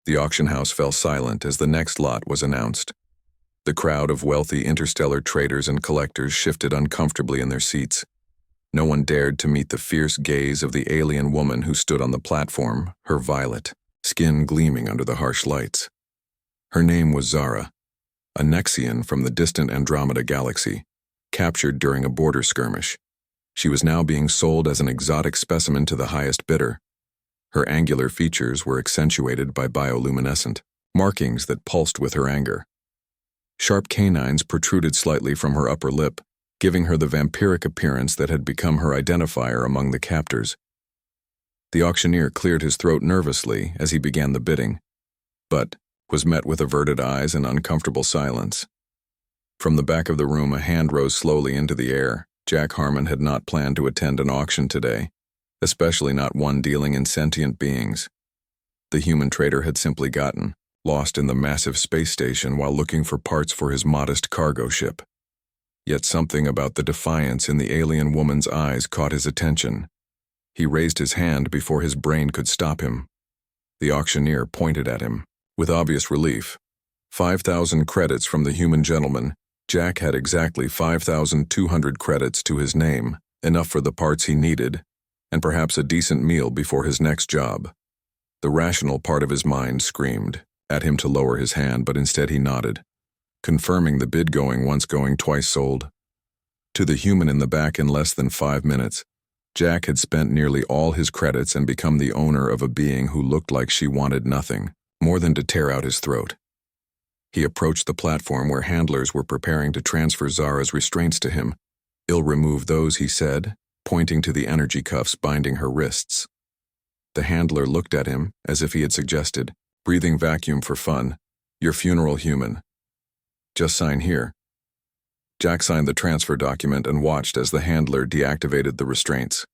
The auction house fell silent as the next lot was announced. The crowd of wealthy interstellar traders and collectors shifted uncomfortably in their seats. No one dared to meet the fierce gaze of the alien woman who stood on the platform, her violet skin gleaming under the harsh lights. Her name was Zara, a Nexian from the distant Andromeda galaxy, captured during a border skirmish. She was now being sold as an exotic specimen to the highest bidder. Her angular features were accentuated by bioluminescent markings that pulsed with her anger. Sharp canines protruded slightly from her upper lip, giving her the vampiric appearance that had become her identifier among the captors. The auctioneer cleared his throat nervously as he began the bidding, but was met with averted eyes and uncomfortable silence. From the back of the room, a hand rose slowly into the air. Jack Harmon had not planned to attend an auction today, especially not one dealing in sentient beings. The human trader had simply gotten lost in the massive space station while looking for parts for his modest cargo ship. Yet something about the defiance in the alien woman's eyes caught his attention. He raised his hand before his brain could stop him. The auctioneer pointed at him with obvious relief. 5,000 credits from the human gentleman. Jack had exactly 5,200 credits to his name, enough for the parts he needed, and perhaps a decent meal before his next job. The rational part of his mind screamed at him to lower his hand, but instead he nodded, confirming the bid going once going, twice sold. To the human in the back, in less than 5 minutes, Jack had spent nearly all his credits and become the owner of a being who looked like she wanted nothing more than to tear out his throat. He approached the platform where handlers were preparing to transfer Zara's restraints to him. "I'll remove those," he said, pointing to the energy cuffs binding her wrists. The handler looked at him as if he had suggested, "Breathing vacuum for fun. Your funeral, human. Just sign here." Jack signed the transfer document and watched as the handler deactivated the restraints.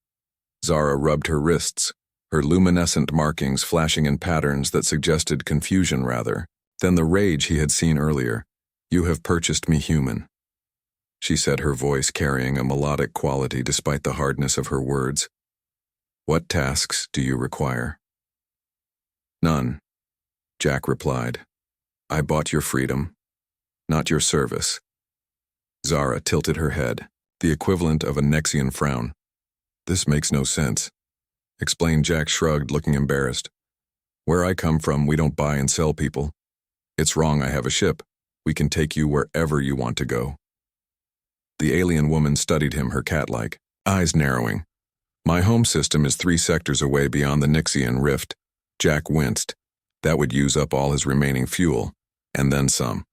Zara rubbed her wrists, her luminescent markings flashing in patterns that suggested confusion rather than the rage he had seen earlier. "You have purchased me, human," she said, her voice carrying a melodic quality despite the hardness of her words. "What tasks do you require?" "None," Jack replied. "I bought your freedom, not your service." Zara tilted her head, the equivalent of a Nexian frown. "This makes no sense," explained. Jack shrugged, looking embarrassed. "Where I come from, we don't buy and sell people. It's wrong. I have a ship. We can take you wherever you want to go." The alien woman studied him, her cat-like eyes narrowing. "My home system is 3 sectors away beyond the Nixian rift." Jack winced. That would use up all his remaining fuel, and then some.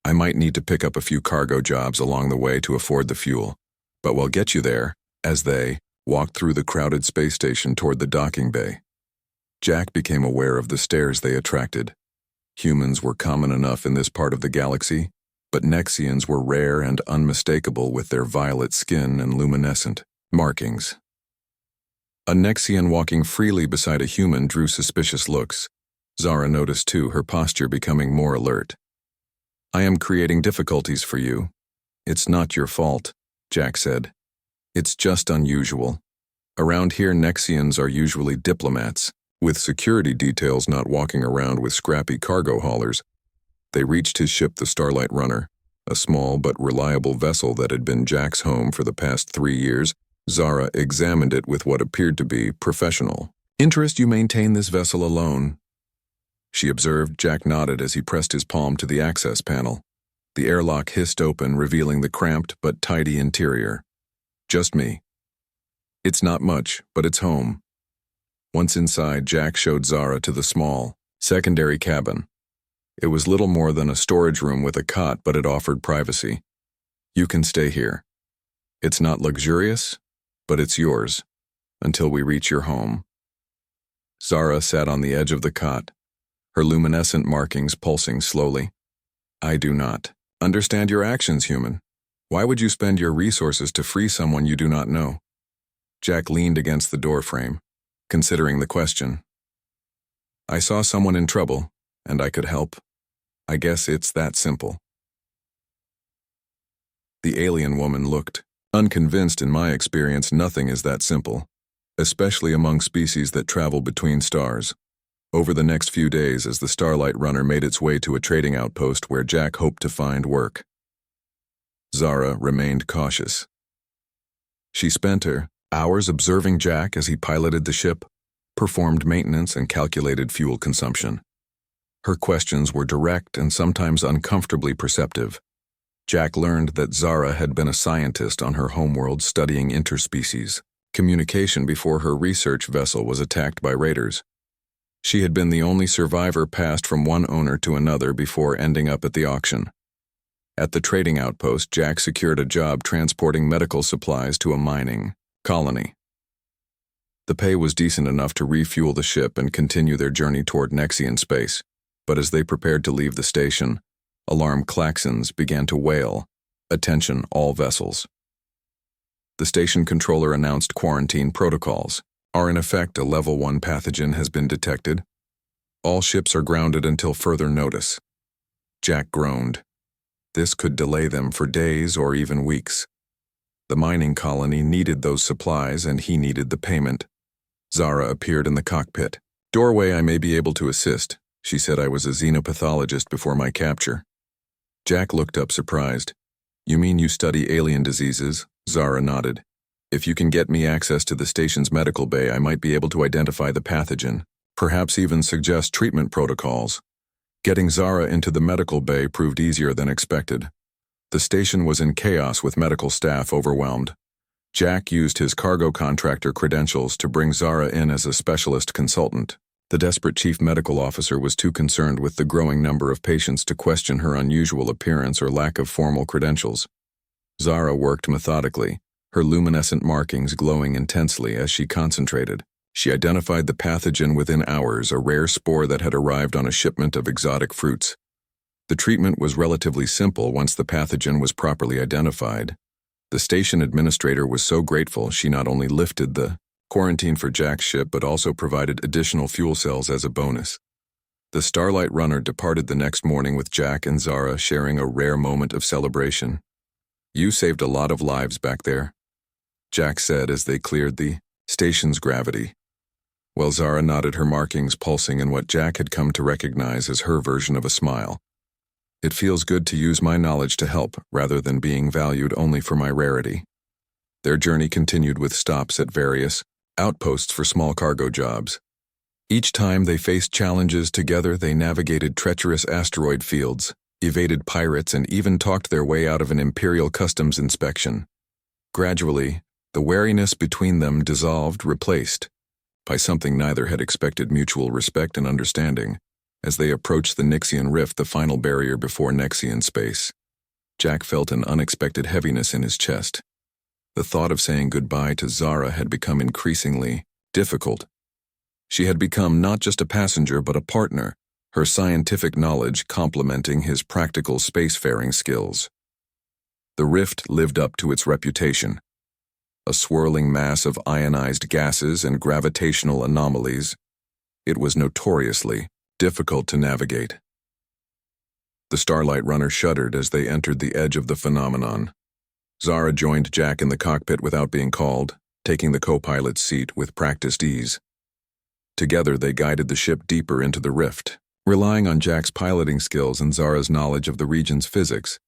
"I might need to pick up a few cargo jobs along the way to afford the fuel, but we'll get you there," as they walked through the crowded space station toward the docking bay. Jack became aware of the stares they attracted. Humans were common enough in this part of the galaxy, but Nexians were rare and unmistakable with their violet skin and luminescent markings. A Nexian walking freely beside a human drew suspicious looks. Zara noticed too, her posture becoming more alert. "I am creating difficulties for you. It's not your fault," Jack said. "It's just unusual. Around here, Nexians are usually diplomats, with security details not walking around with scrappy cargo haulers." They reached his ship, the Starlight Runner, a small but reliable vessel that had been Jack's home for the past 3 years. Zara examined it with what appeared to be professional interest. "You maintain this vessel alone?" she observed. Jack nodded as he pressed his palm to the access panel. The airlock hissed open, revealing the cramped but tidy interior. "Just me." "It's not much, but it's home." Once inside, Jack showed Zara to the small, secondary cabin. It was little more than a storage room with a cot, but it offered privacy. "You can stay here. It's not luxurious, but it's yours, until we reach your home." Zara sat on the edge of the cot, her luminescent markings pulsing slowly. "I do not understand your actions, human. Why would you spend your resources to free someone you do not know?" Jack leaned against the doorframe, considering the question. "I saw someone in trouble, and I could help. I guess it's that simple." The alien woman looked unconvinced. "In my experience, nothing is that simple, especially among species that travel between stars. over the next few days as the Starlight Runner made its way to a trading outpost where Jack hoped to find work. Zara remained cautious. She spent her hours observing Jack as he piloted the ship, performed maintenance, and calculated fuel consumption. Her questions were direct and sometimes uncomfortably perceptive. Jack learned that Zara had been a scientist on her homeworld studying interspecies communication before her research vessel was attacked by raiders. She had been the only survivor passed from one owner to another before ending up at the auction. At the trading outpost, Jack secured a job transporting medical supplies to a mining colony. The pay was decent enough to refuel the ship and continue their journey toward Nexian space, but as they prepared to leave the station, alarm klaxons began to wail. Attention, all vessels. The station controller announced quarantine protocols are in effect. A level 1 pathogen has been detected. All ships are grounded until further notice. Jack groaned. This could delay them for days or even weeks. The mining colony needed those supplies and he needed the payment. Zara appeared in the cockpit. "Doorway, I may be able to assist." She said I was a xenopathologist before my capture. Jack looked up surprised. "You mean you study alien diseases?" Zara nodded. "If you can get me access to the station's medical bay, I might be able to identify the pathogen, perhaps even suggest treatment protocols." Getting Zara into the medical bay proved easier than expected. The station was in chaos with medical staff overwhelmed. Jack used his cargo contractor credentials to bring Zara in as a specialist consultant. The desperate chief medical officer was too concerned with the growing number of patients to question her unusual appearance or lack of formal credentials. Zara worked methodically, her luminescent markings glowing intensely as she concentrated. She identified the pathogen within hours, a rare spore that had arrived on a shipment of exotic fruits. The treatment was relatively simple once the pathogen was properly identified. The station administrator was so grateful she not only lifted the quarantine for Jack's ship but also provided additional fuel cells as a bonus. The Starlight Runner departed the next morning with Jack and Zara sharing a rare moment of celebration. "You saved a lot of lives back there," Jack said as they cleared the station's gravity, while Zara nodded, her markings pulsing in what Jack had come to recognize as her version of a smile. "It feels good to use my knowledge to help, rather than being valued only for my rarity." Their journey continued with stops at various outposts for small cargo jobs. Each time they faced challenges together, they navigated treacherous asteroid fields, evaded pirates, and even talked their way out of an Imperial customs inspection. Gradually, the wariness between them dissolved, replaced by something neither had expected: mutual respect and understanding. As they approached the Nixian Rift, the final barrier before Nexian space, Jack felt an unexpected heaviness in his chest. The thought of saying goodbye to Zara had become increasingly difficult. She had become not just a passenger but a partner, her scientific knowledge complementing his practical spacefaring skills. The rift lived up to its reputation. A swirling mass of ionized gases and gravitational anomalies, it was notoriously difficult to navigate. The Starlight Runner shuddered as they entered the edge of the phenomenon. Zara joined Jack in the cockpit without being called, taking the co-pilot's seat with practiced ease. Together they guided the ship deeper into the rift, relying on Jack's piloting skills and Zara's knowledge of the region's physics.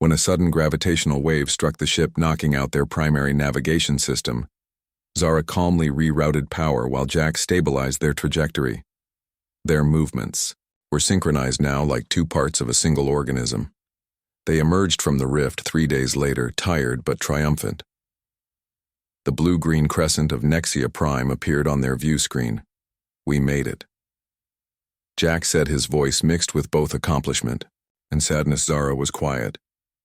When a sudden gravitational wave struck the ship, knocking out their primary navigation system, Zara calmly rerouted power while Jack stabilized their trajectory. Their movements were synchronized now like two parts of a single organism. They emerged from the rift 3 days later, tired but triumphant. The blue-green crescent of Nexia Prime appeared on their view screen. "We made it," Jack said, his voice mixed with both accomplishment and sadness. Zara was quiet,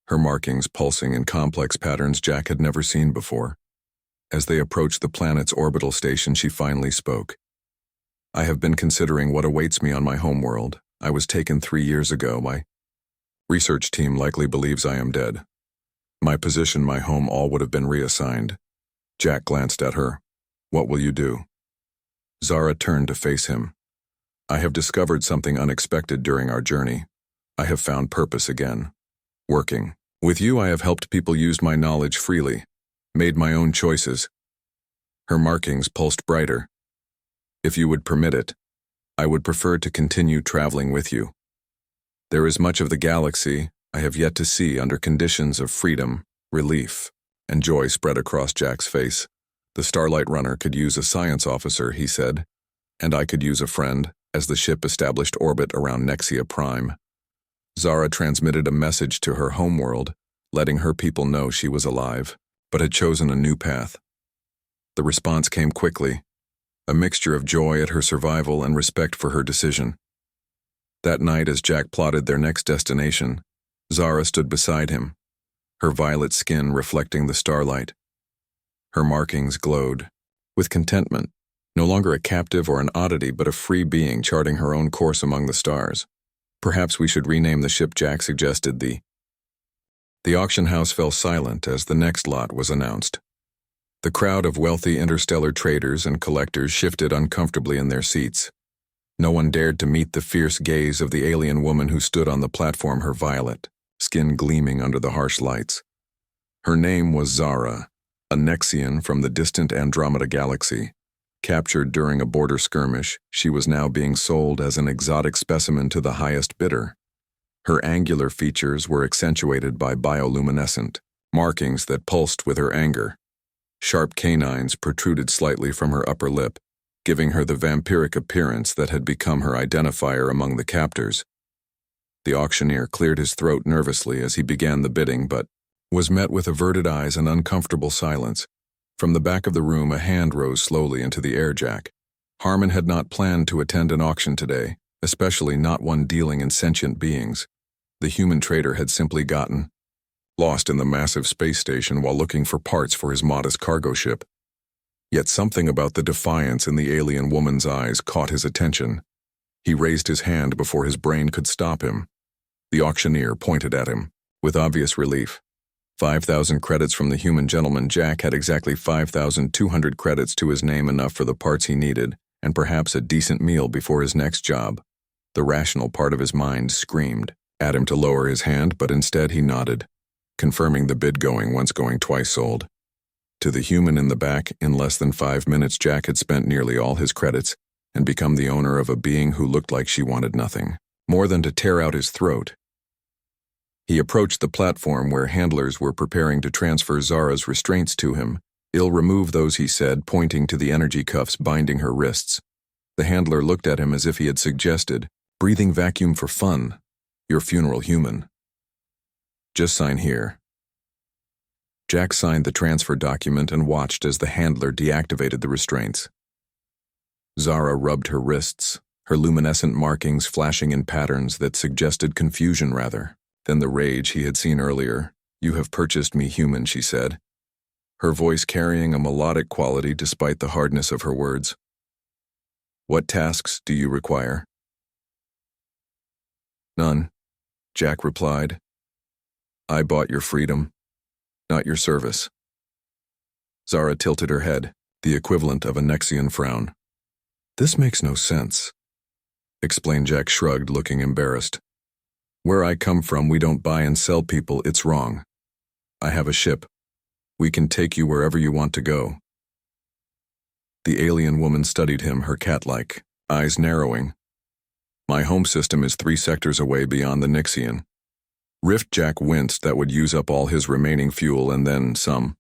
her markings pulsing in complex patterns Jack had never seen before. As they approached the planet's orbital station, she finally spoke. "I have been considering what awaits me on my homeworld. I was taken 3 years ago. My research team likely believes I am dead. My position, my home, all would have been reassigned." Jack glanced at her. "What will you do?" Zara turned to face him. "I have discovered something unexpected during our journey. I have found purpose again. Working with you, I have helped people use my knowledge freely, made my own choices." Her markings pulsed brighter. "If you would permit it, I would prefer to continue traveling with you. There is much of the galaxy I have yet to see under conditions of freedom, relief, and joy spread across Jack's face. The Starlight Runner could use a science officer, he said, and I could use a friend, as the ship established orbit around Nexia Prime. Zara transmitted a message to her homeworld, letting her people know she was alive, but had chosen a new path. The response came quickly, a mixture of joy at her survival and respect for her decision. That night, as Jack plotted their next destination, Zara stood beside him, her violet skin reflecting the starlight. Her markings glowed with contentment, no longer a captive or an oddity but a free being charting her own course among the stars. Perhaps we should rename the ship, Jack suggested. The auction house fell silent as the next lot was announced. The crowd of wealthy interstellar traders and collectors shifted uncomfortably in their seats. No one dared to meet the fierce gaze of the alien woman who stood on the platform, her violet skin gleaming under the harsh lights. Her name was Zara, a Nexian from the distant Andromeda galaxy. Captured during a border skirmish, she was now being sold as an exotic specimen to the highest bidder. Her angular features were accentuated by bioluminescent markings that pulsed with her anger. Sharp canines protruded slightly from her upper lip, giving her the vampiric appearance that had become her identifier among the captors. The auctioneer cleared his throat nervously as he began the bidding, but was met with averted eyes and uncomfortable silence. From the back of the room, a hand rose slowly into the air. Jack. Harmon had not planned to attend an auction today, especially not one dealing in sentient beings. The human trader had simply gotten lost in the massive space station while looking for parts for his modest cargo ship. Yet something about the defiance in the alien woman's eyes caught his attention. He raised his hand before his brain could stop him. The auctioneer pointed at him, with obvious relief. 5,000 credits from the human gentleman. Jack had exactly 5,200 credits to his name, enough for the parts he needed, and perhaps a decent meal before his next job. The rational part of his mind screamed at him to lower his hand, but instead he nodded, confirming the bid going once, going twice sold. To the human in the back, in less than 5 minutes, Jack had spent nearly all his credits and become the owner of a being who looked like she wanted nothing more than to tear out his throat. He approached the platform where handlers were preparing to transfer Zara's restraints to him. "I'll remove those," he said, pointing to the energy cuffs binding her wrists. The handler looked at him as if he had suggested, "Breathing vacuum for fun. Your funeral, human. Just sign here." Jack signed the transfer document and watched as the handler deactivated the restraints. Zara rubbed her wrists, her luminescent markings flashing in patterns that suggested confusion rather than the rage he had seen earlier. "You have purchased me, human," she said, her voice carrying a melodic quality despite the hardness of her words. "What tasks do you require?" "None," Jack replied. "I bought your freedom, not your service." Zara tilted her head, the equivalent of a Nexian frown. "This makes no sense," explained. Jack shrugged, looking embarrassed. "Where I come from, we don't buy and sell people. It's wrong. I have a ship. We can take you wherever you want to go." The alien woman studied him, her cat-like eyes narrowing. "My home system is 3 sectors away beyond the Nixian." Rift. Jack winced. That would use up all his remaining fuel and then some.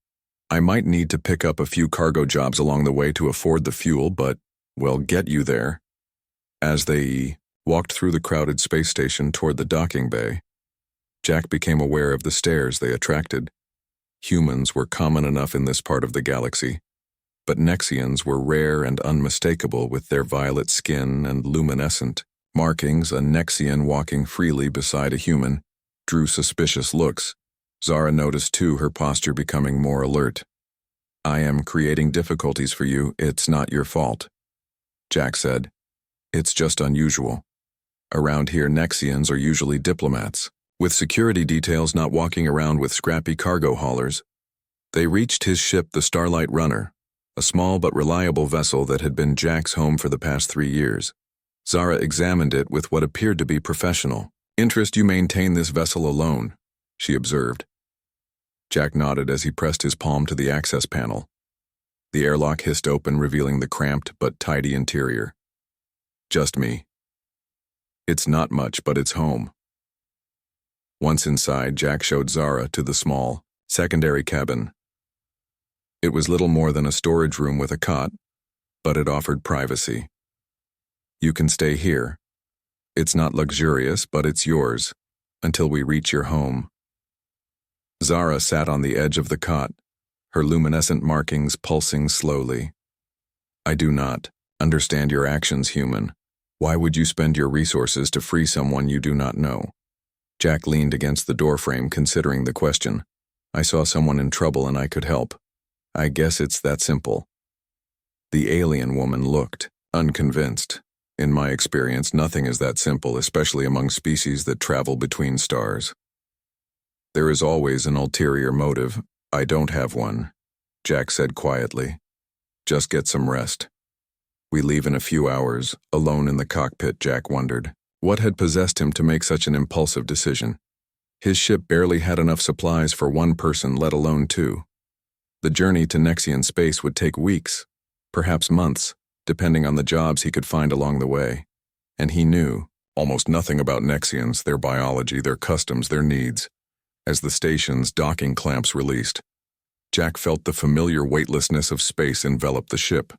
"I might need to pick up a few cargo jobs along the way to afford the fuel, but we'll get you there." As they walked through the crowded space station toward the docking bay, Jack became aware of the stares they attracted. Humans were common enough in this part of the galaxy, but Nexians were rare and unmistakable with their violet skin and luminescent markings. A Nexian walking freely beside a human drew suspicious looks. Zara noticed too, her posture becoming more alert. "I am creating difficulties for you. It's not your fault," Jack said. "It's just unusual. Around here, Nexians are usually diplomats, with security details, not walking around with scrappy cargo haulers." They reached his ship, the Starlight Runner, a small but reliable vessel that had been Jack's home for the past 3 years. Zara examined it with what appeared to be professional interest. "You maintain this vessel alone," she observed. Jack nodded as he pressed his palm to the access panel. The airlock hissed open, revealing the cramped but tidy interior. Just me. It's not much, but it's home. Once inside, Jack showed Zara to the small, secondary cabin. It was little more than a storage room with a cot, but it offered privacy. You can stay here. It's not luxurious, but it's yours, until we reach your home. Zara sat on the edge of the cot, her luminescent markings pulsing slowly. I do not understand your actions, human. Why would you spend your resources to free someone you do not know? Jack leaned against the doorframe, considering the question. I saw someone in trouble and I could help. I guess it's that simple. The alien woman looked unconvinced. In my experience, nothing is that simple, especially among species that travel between stars. There is always an ulterior motive. I don't have one, Jack said quietly. Just get some rest. We leave in a few hours, alone in the cockpit. Jack wondered. What had possessed him to make such an impulsive decision? His ship barely had enough supplies for one person, let alone two. The journey to Nexian space would take weeks, perhaps months, depending on the jobs he could find along the way. And he knew almost nothing about Nexians, their biology, their customs, their needs. As the station's docking clamps released, Jack felt the familiar weightlessness of space envelop the ship.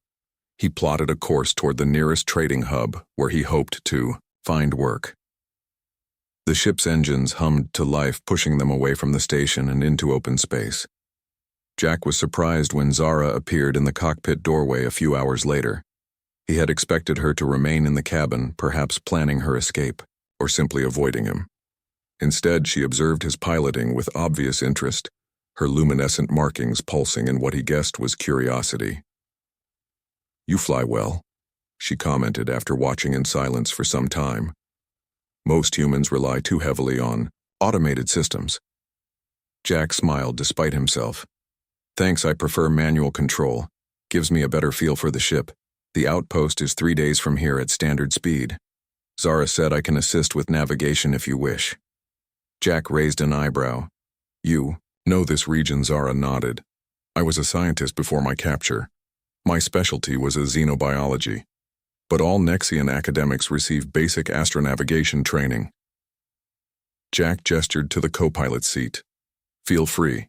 He plotted a course toward the nearest trading hub, where he hoped to find work. The ship's engines hummed to life, pushing them away from the station and into open space. Jack was surprised when Zara appeared in the cockpit doorway a few hours later. He had expected her to remain in the cabin, perhaps planning her escape, or simply avoiding him. Instead, she observed his piloting with obvious interest, her luminescent markings pulsing in what he guessed was curiosity. You fly well, she commented after watching in silence for some time. Most humans rely too heavily on automated systems. Jack smiled despite himself. Thanks, I prefer manual control. Gives me a better feel for the ship. The outpost is 3 days from here at standard speed. Zara said I can assist with navigation if you wish. Jack raised an eyebrow. You know this region? Zara nodded. I was a scientist before my capture. My specialty was xenobiology. But all Nexian academics receive basic astronavigation training. Jack gestured to the co-pilot seat. Feel free.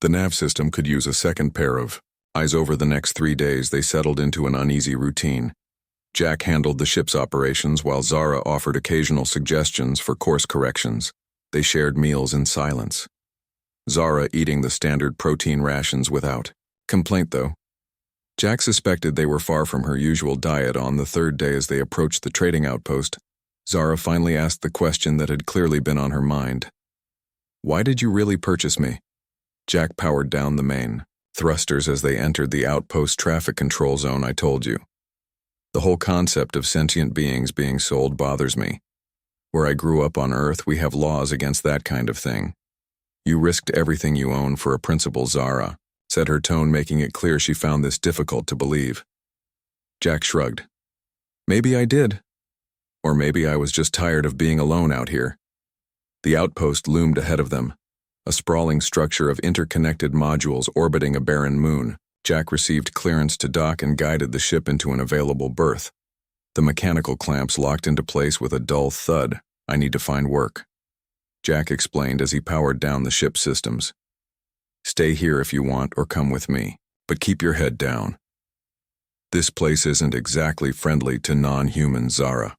The nav system could use a second pair of eyes. Over the next 3 days, they settled into an uneasy routine. Jack handled the ship's operations while Zara offered occasional suggestions for course corrections. They shared meals in silence. Zara eating the standard protein rations without complaint, though. Jack suspected they were far from her usual diet. On the third day, as they approached the trading outpost, Zara finally asked the question that had clearly been on her mind. Why did you really purchase me? Jack powered down the main thrusters as they entered the outpost traffic control zone. I told you. The whole concept of sentient beings being sold bothers me. Where I grew up on Earth, we have laws against that kind of thing. You risked everything you own for a principle, Zara said, her tone making it clear she found this difficult to believe. Jack shrugged. Maybe I did. Or maybe I was just tired of being alone out here. The outpost loomed ahead of them, a sprawling structure of interconnected modules orbiting a barren moon. Jack received clearance to dock and guided the ship into an available berth. The mechanical clamps locked into place with a dull thud. I need to find work, Jack explained as he powered down the ship's systems. Stay here if you want, or come with me, but keep your head down. This place isn't exactly friendly to non-humans. Zara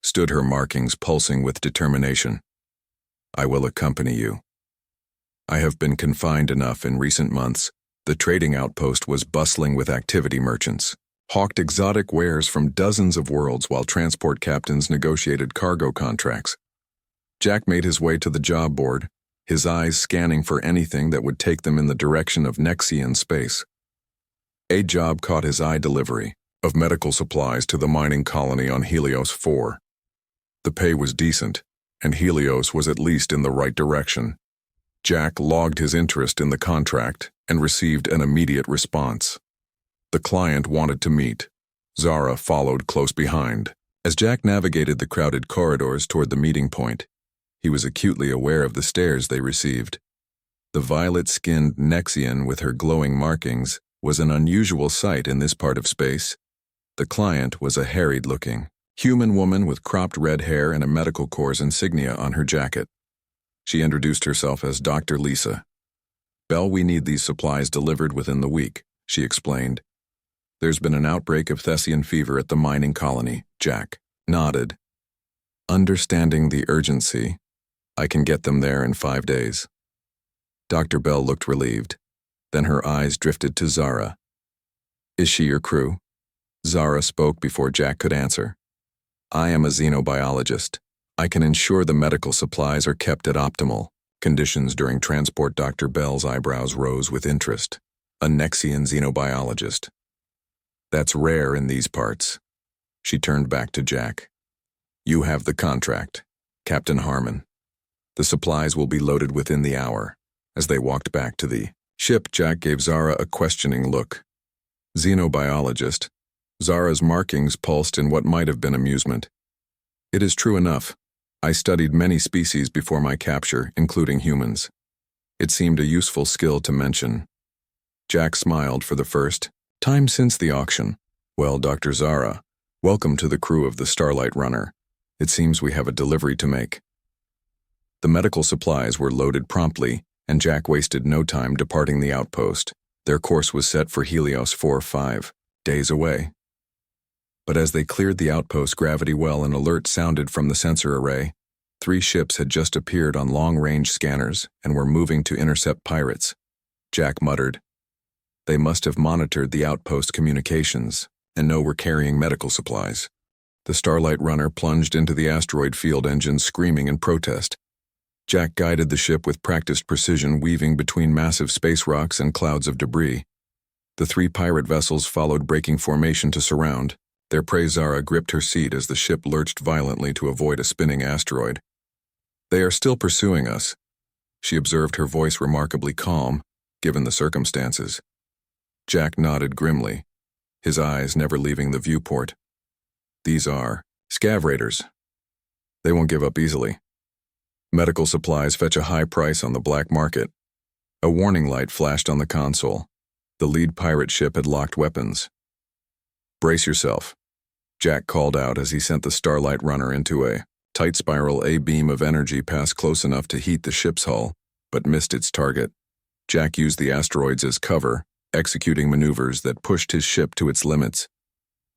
stood, her markings pulsing with determination. I will accompany you. I have been confined enough in recent months. The trading outpost was bustling with activity. Merchants hawked exotic wares from dozens of worlds while transport captains negotiated cargo contracts. Jack made his way to the job board, his eyes scanning for anything that would take them in the direction of Nexian space. A job caught his eye: delivery of medical supplies to the mining colony on Helios 4. The pay was decent, and Helios was at least in the right direction. Jack logged his interest in the contract and received an immediate response. The client wanted to meet. Zara followed close behind. As Jack navigated the crowded corridors toward the meeting point, he was acutely aware of the stares they received. The violet-skinned Nexian with her glowing markings was an unusual sight in this part of space. The client was a harried-looking, human woman with cropped red hair and a medical corps insignia on her jacket. She introduced herself as Dr. Lisa. "Bell, we need these supplies delivered within the week," she explained. "There's been an outbreak of Thessian fever at the mining colony." Jack nodded. Understanding the urgency, "I can get them there in 5 days." Dr. Bell looked relieved. Then her eyes drifted to Zara. "Is she your crew?" Zara spoke before Jack could answer. "I am a xenobiologist. I can ensure the medical supplies are kept at optimal conditions during transport." Dr. Bell's eyebrows rose with interest. "A Nexian xenobiologist. That's rare in these parts." She turned back to Jack. "You have the contract, Captain Harmon. The supplies will be loaded within the hour." As they walked back to the ship, Jack gave Zara a questioning look. Xenobiologist. Zara's markings pulsed in what might have been amusement. "It is true enough. I studied many species before my capture, including humans. It seemed a useful skill to mention." Jack smiled for the first time since the auction. "Well, Dr. Zara, welcome to the crew of the Starlight Runner. It seems we have a delivery to make." The medical supplies were loaded promptly, and Jack wasted no time departing the outpost. Their course was set for Helios 4-5 days away. But as they cleared the outpost gravity well, an alert sounded from the sensor array. 3 ships had just appeared on long-range scanners and were moving to intercept pirates. Jack muttered, "They must have monitored the outpost communications and know we're carrying medical supplies." The Starlight Runner plunged into the asteroid field engine, screaming in protest. Jack guided the ship with practiced precision, weaving between massive space rocks and clouds of debris. The 3 pirate vessels followed, breaking formation to surround. Their prey. Zara gripped her seat as the ship lurched violently to avoid a spinning asteroid. "They are still pursuing us," she observed, her voice remarkably calm, given the circumstances. Jack nodded grimly, his eyes never leaving the viewport. "These are scav raiders. They won't give up easily. Medical supplies fetch a high price on the black market." A warning light flashed on the console. The lead pirate ship had locked weapons. "Brace yourself," Jack called out as he sent the Starlight Runner into a tight spiral. A beam of energy passed close enough to heat the ship's hull, but missed its target. Jack used the asteroids as cover, executing maneuvers that pushed his ship to its limits.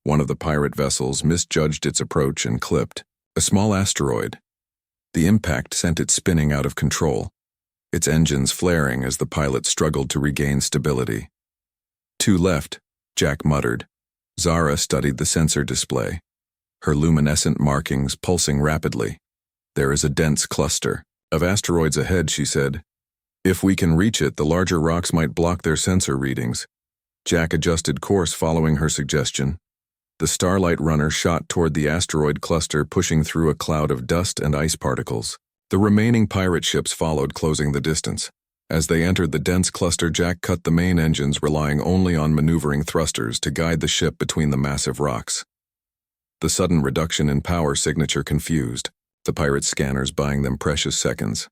One of the pirate vessels misjudged its approach and clipped a small asteroid. The impact sent it spinning out of control, its engines flaring as the pilot struggled to regain stability. "2 left," Jack muttered. Zara studied the sensor display, her luminescent markings pulsing rapidly. "There is a dense cluster of asteroids ahead," she said. "If we can reach it, the larger rocks might block their sensor readings." Jack adjusted course following her suggestion. The Starlight Runner shot toward the asteroid cluster, pushing through a cloud of dust and ice particles. The remaining pirate ships followed, closing the distance. As they entered the dense cluster, Jack cut the main engines, relying only on maneuvering thrusters to guide the ship between the massive rocks. The sudden reduction in power signature confused the pirate scanners, buying them precious seconds.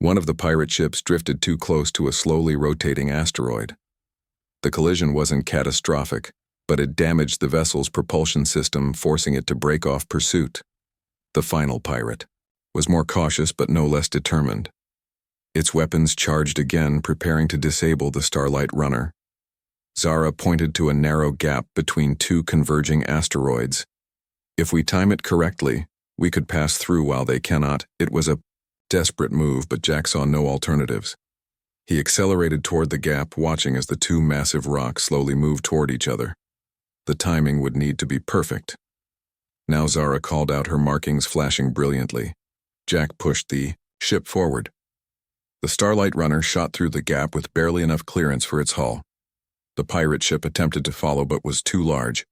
One of the pirate ships drifted too close to a slowly rotating asteroid. The collision wasn't catastrophic, but it damaged the vessel's propulsion system, forcing it to break off pursuit. The final pirate was more cautious but no less determined. Its weapons charged again, preparing to disable the Starlight Runner. Zara pointed to a narrow gap between 2 converging asteroids. "If we time it correctly, we could pass through while they cannot." It was a desperate move, but Jack saw no alternatives. He accelerated toward the gap, watching as the 2 massive rocks slowly moved toward each other. The timing would need to be perfect. Now Zara called out, her markings flashing brilliantly. Jack pushed the ship forward. The Starlight Runner shot through the gap with barely enough clearance for its hull. The pirate ship attempted to follow but was too large.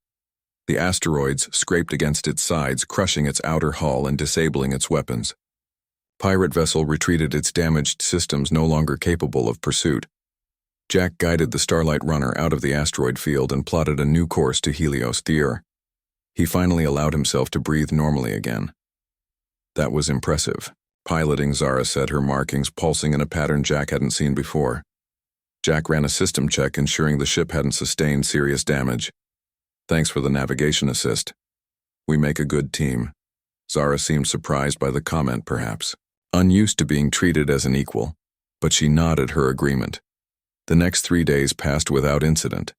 The asteroids scraped against its sides, crushing its outer hull and disabling its weapons. Pirate vessel retreated, its damaged systems no longer capable of pursuit. Jack guided the Starlight Runner out of the asteroid field and plotted a new course to Helios 3. He finally allowed himself to breathe normally again. That was impressive. Piloting, Zara said, her markings pulsing in a pattern Jack hadn't seen before. Jack ran a system check, ensuring the ship hadn't sustained serious damage. Thanks for the navigation assist. We make a good team. Zara seemed surprised by the comment, perhaps. Unused to being treated as an equal, but she nodded her agreement. The next 3 days passed without incident.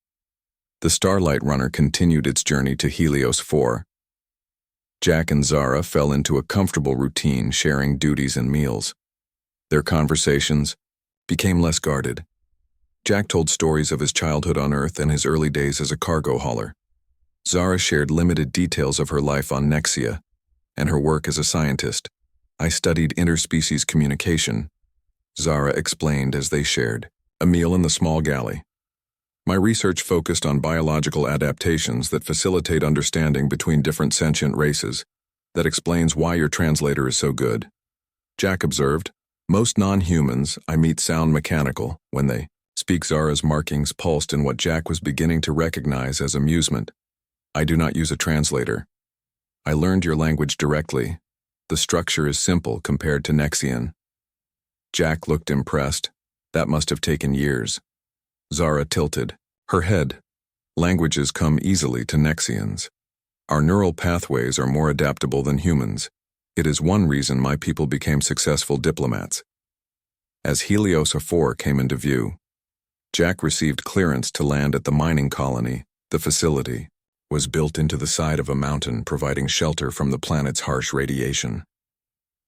The Starlight Runner continued its journey to Helios 4. Jack and Zara fell into a comfortable routine, sharing duties and meals. Their conversations became less guarded. Jack told stories of his childhood on Earth and his early days as a cargo hauler. Zara shared limited details of her life on Nexia and her work as a scientist. I studied interspecies communication, Zara explained as they shared a meal in the small galley. My research focused on biological adaptations that facilitate understanding between different sentient races. That explains why your translator is so good. Jack observed, most non-humans I meet sound mechanical when they speak. Zara's markings pulsed in what Jack was beginning to recognize as amusement. I do not use a translator. I learned your language directly. The structure is simple compared to Nexian. Jack looked impressed. That must have taken years. Zara tilted her head. Languages come easily to Nexians. Our neural pathways are more adaptable than humans. It is one reason my people became successful diplomats. As Helios 4 came into view, Jack received clearance to land at the mining colony. The facility was built into the side of a mountain, providing shelter from the planet's harsh radiation.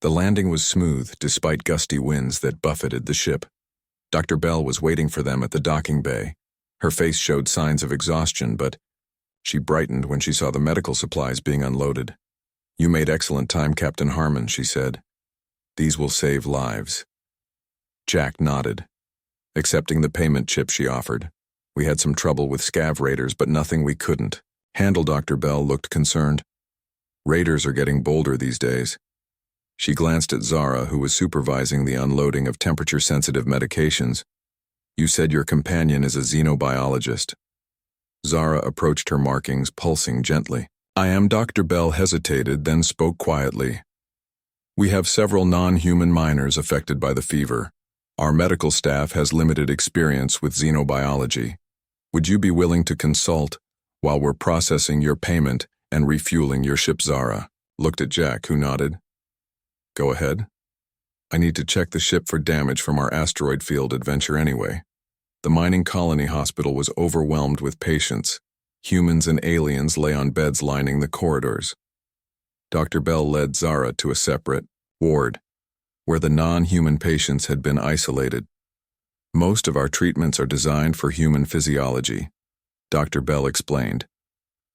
The landing was smooth despite gusty winds that buffeted the ship. Dr. Bell was waiting for them at the docking bay. Her face showed signs of exhaustion, but she brightened when she saw the medical supplies being unloaded. You made excellent time, Captain Harmon, she said. These will save lives. Jack nodded, accepting the payment chip she offered. We had some trouble with scav raiders, but nothing we couldn't handle. Dr. Bell looked concerned. Raiders are getting bolder these days. She glanced at Zara, who was supervising the unloading of temperature-sensitive medications. You said your companion is a xenobiologist. Zara approached her markings, pulsing gently. I am. Dr. Bell hesitated, then spoke quietly. We have several non-human miners affected by the fever. Our medical staff has limited experience with xenobiology. Would you be willing to consult while we're processing your payment and refueling your ship? Zara looked at Jack, who nodded. Go ahead. I need to check the ship for damage from our asteroid field adventure anyway. The mining colony hospital was overwhelmed with patients. Humans and aliens lay on beds lining the corridors. Dr. Bell led Zara to a separate ward, where the non-human patients had been isolated. Most of our treatments are designed for human physiology, Dr. Bell explained.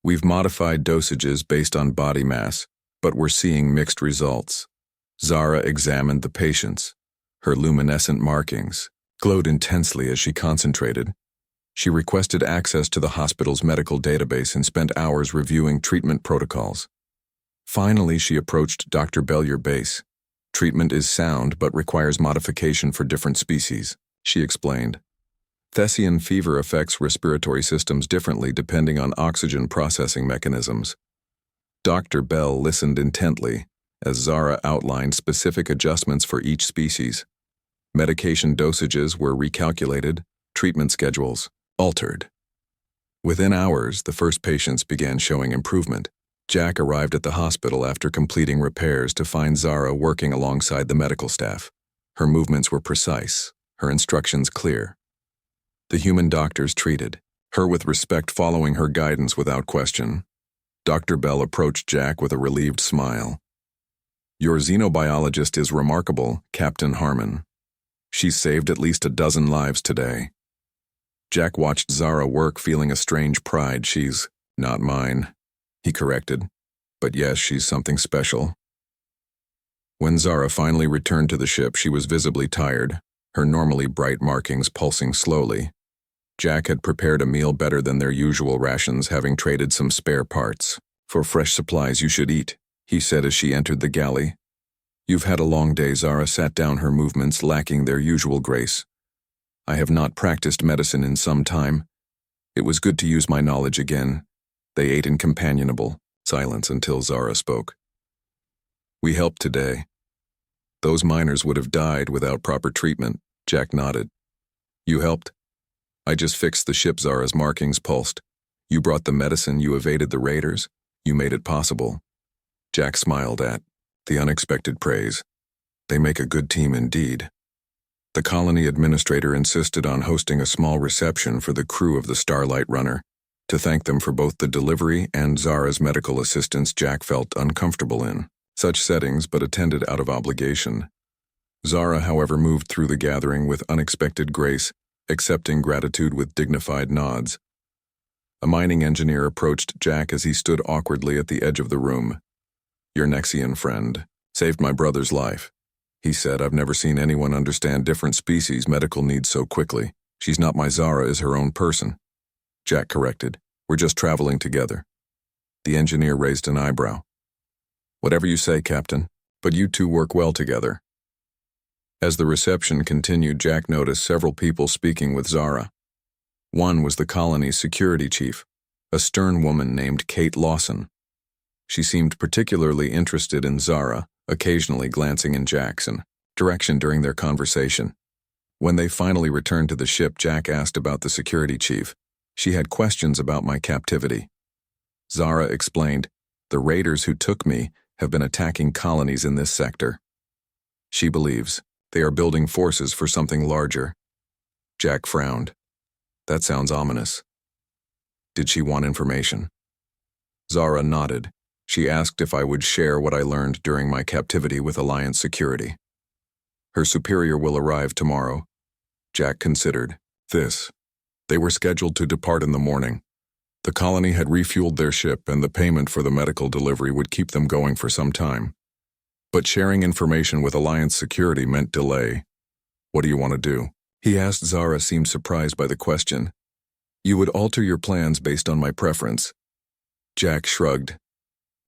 We've modified dosages based on body mass, but we're seeing mixed results. Zara examined the patients. Her luminescent markings glowed intensely as she concentrated. She requested access to the hospital's medical database and spent hours reviewing treatment protocols. Finally, she approached Dr. Bell. Your base treatment is sound but requires modification for different species, she explained. Thessian fever affects respiratory systems differently depending on oxygen processing mechanisms. Dr. Bell listened intently as Zara outlined specific adjustments for each species. Medication dosages were recalculated, treatment schedules altered. Within hours, the first patients began showing improvement. Jack arrived at the hospital after completing repairs to find Zara working alongside the medical staff. Her movements were precise, her instructions clear. The human doctors treated her with respect, following her guidance without question. Dr. Bell approached Jack with a relieved smile. Your xenobiologist is remarkable, Captain Harmon. She's saved at least a dozen lives today. Jack watched Zara work, feeling a strange pride. She's not mine, he corrected. But yes, she's something special. When Zara finally returned to the ship, she was visibly tired, her normally bright markings pulsing slowly. Jack had prepared a meal better than their usual rations, having traded some spare parts for fresh supplies. You should eat, he said as she entered the galley. You've had a long day. Zara sat down, her movements lacking their usual grace. I have not practiced medicine in some time. It was good to use my knowledge again. They ate in companionable silence until Zara spoke. We helped today. Those miners would have died without proper treatment, Jack nodded. You helped? I just fixed the ship. Zara's markings pulsed. You brought the medicine, you evaded the raiders, you made it possible. Jack smiled at the unexpected praise. They make a good team indeed. The colony administrator insisted on hosting a small reception for the crew of the Starlight Runner to thank them for both the delivery and Zara's medical assistance. Jack felt uncomfortable in such settings but attended out of obligation. Zara, however, moved through the gathering with unexpected grace, accepting gratitude with dignified nods. A mining engineer approached Jack as he stood awkwardly at the edge of the room. "Your Nexian friend saved my brother's life," he said. "I've never seen anyone understand different species' medical needs so quickly. She's not my Zara, is her own person." Jack corrected. "We're just traveling together." The engineer raised an eyebrow. "Whatever you say, Captain, but you two work well together." As the reception continued, Jack noticed several people speaking with Zara. One was the colony's security chief, a stern woman named Kate Lawson. She seemed particularly interested in Zara, occasionally glancing in Jack's direction during their conversation. When they finally returned to the ship, Jack asked about the security chief. "She had questions about my captivity." Zara explained, "The raiders who took me have been attacking colonies in this sector. She believes they are building forces for something larger." Jack frowned. "That sounds ominous." "Did she want information?" Zara nodded. "She asked if I would share what I learned during my captivity with Alliance Security. Her superior will arrive tomorrow." Jack considered this. They were scheduled to depart in the morning. The colony had refueled their ship, and the payment for the medical delivery would keep them going for some time. But sharing information with Alliance Security meant delay. "What do you want to do?" he asked. Zara seemed surprised by the question. "You would alter your plans based on my preference." Jack shrugged.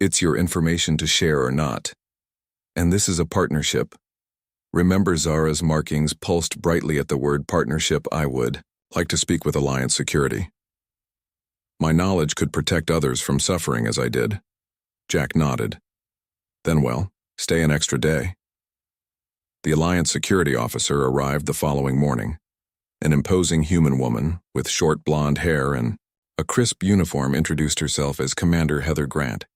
"It's your information to share or not. And this is a partnership." Remember, Zara's markings pulsed brightly at the word partnership. "I would like to speak with Alliance Security. My knowledge could protect others from suffering as I did." Jack nodded. "Then, well, stay an extra day." The Alliance security officer arrived the following morning. An imposing human woman with short blonde hair and a crisp uniform introduced herself as Commander Heather Grant.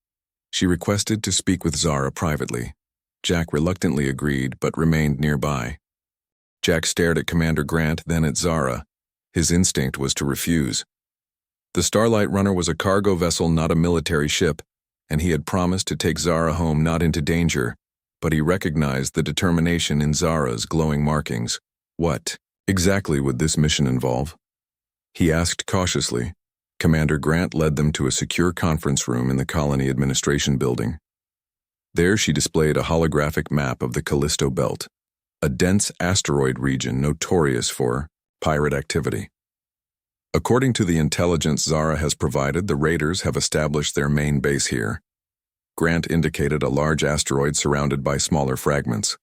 She requested to speak with Zara privately. Jack reluctantly agreed but remained nearby. Jack stared at Commander Grant, then at Zara. His instinct was to refuse. The Starlight Runner was a cargo vessel, not a military ship, and he had promised to take Zara home, not into danger, but he recognized the determination in Zara's glowing markings. What exactly would this mission involve? He asked cautiously. Commander Grant led them to a secure conference room in the colony administration building. There she displayed a holographic map of the Callisto Belt, a dense asteroid region notorious for pirate activity. According to the intelligence Zara has provided, the raiders have established their main base here. Grant indicated a large asteroid surrounded by smaller fragments.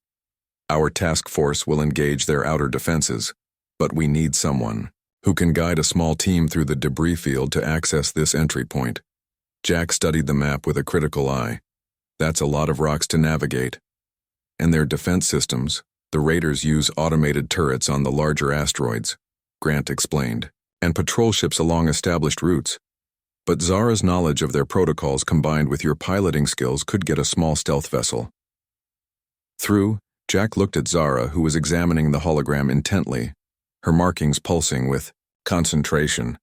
Our task force will engage their outer defenses, but we need someone who can guide a small team through the debris field to access this entry point. Jack studied the map with a critical eye. That's a lot of rocks to navigate. And their defense systems, the raiders use automated turrets on the larger asteroids, Grant explained, and patrol ships along established routes. But Zara's knowledge of their protocols combined with your piloting skills could get a small stealth vessel. Jack looked at Zara, who was examining the hologram intently, her markings pulsing with concentration.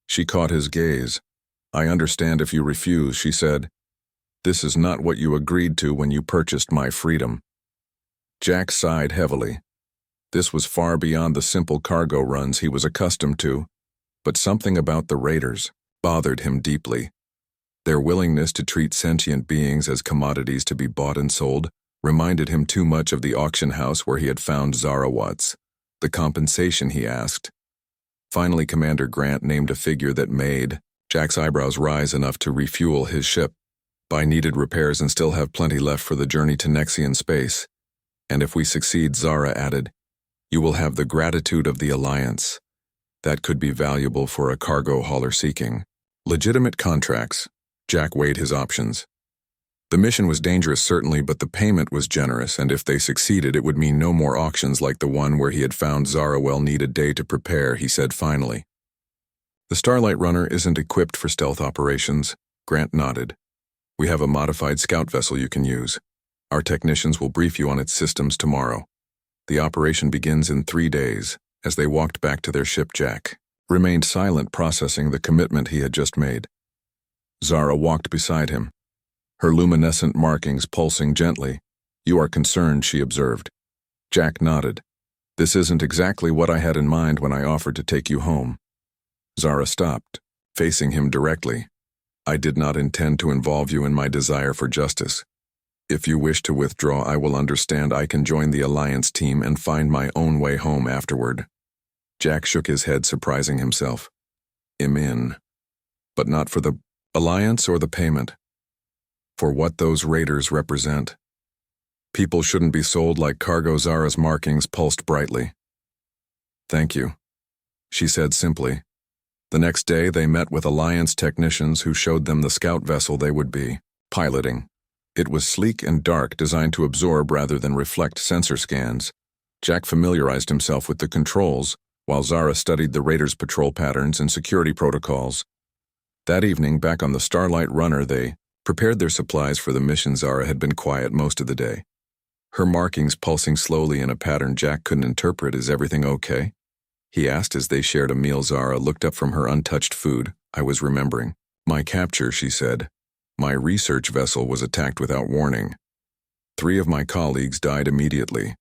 She caught his gaze. "I understand if you refuse," she said. "This is not what you agreed to when you purchased my freedom." Jack sighed heavily. This was far beyond the simple cargo runs he was accustomed to, but something about the raiders bothered him deeply. Their willingness to treat sentient beings as commodities to be bought and sold reminded him too much of the auction house where he had found Zara Watts. The compensation, he asked. Finally, Commander Grant named a figure that made Jack's eyebrows rise enough to refuel his ship, buy needed repairs, and still have plenty left for the journey to Nexian space. "And if we succeed," Zara added, "you will have the gratitude of the Alliance. That could be valuable for a cargo hauler seeking legitimate contracts." Jack weighed his options. The mission was dangerous, certainly, but the payment was generous, and if they succeeded, it would mean no more auctions like the one where he had found Zara. "Well, need a day to prepare," he said finally. The Starlight Runner isn't equipped for stealth operations. Grant nodded. We have a modified scout vessel you can use. Our technicians will brief you on its systems tomorrow. The operation begins in 3 days. As they walked back to their ship, Jack remained silent, processing the commitment he had just made. Zara walked beside him, her luminescent markings pulsing gently. You are concerned, she observed. Jack nodded. This isn't exactly what I had in mind when I offered to take you home. Zara stopped, facing him directly. I did not intend to involve you in my desire for justice. If you wish to withdraw, I will understand. I can join the Alliance team and find my own way home afterward. Jack shook his head, surprising himself. I'm in. But not for the Alliance or the payment. For what those raiders represent. People shouldn't be sold like cargo. Zara's markings pulsed brightly. Thank you, she said simply. The next day, they met with Alliance technicians who showed them the scout vessel they would be piloting. It was sleek and dark, designed to absorb rather than reflect sensor scans. Jack familiarized himself with the controls, while Zara studied the raiders' patrol patterns and security protocols. That evening, back on the Starlight Runner, they prepared their supplies for the mission. Zara had been quiet most of the day, her markings pulsing slowly in a pattern Jack couldn't interpret. Is everything okay? He asked as they shared a meal. Zara looked up from her untouched food. I was remembering my capture, she said. My research vessel was attacked without warning. 3 of my colleagues died immediately.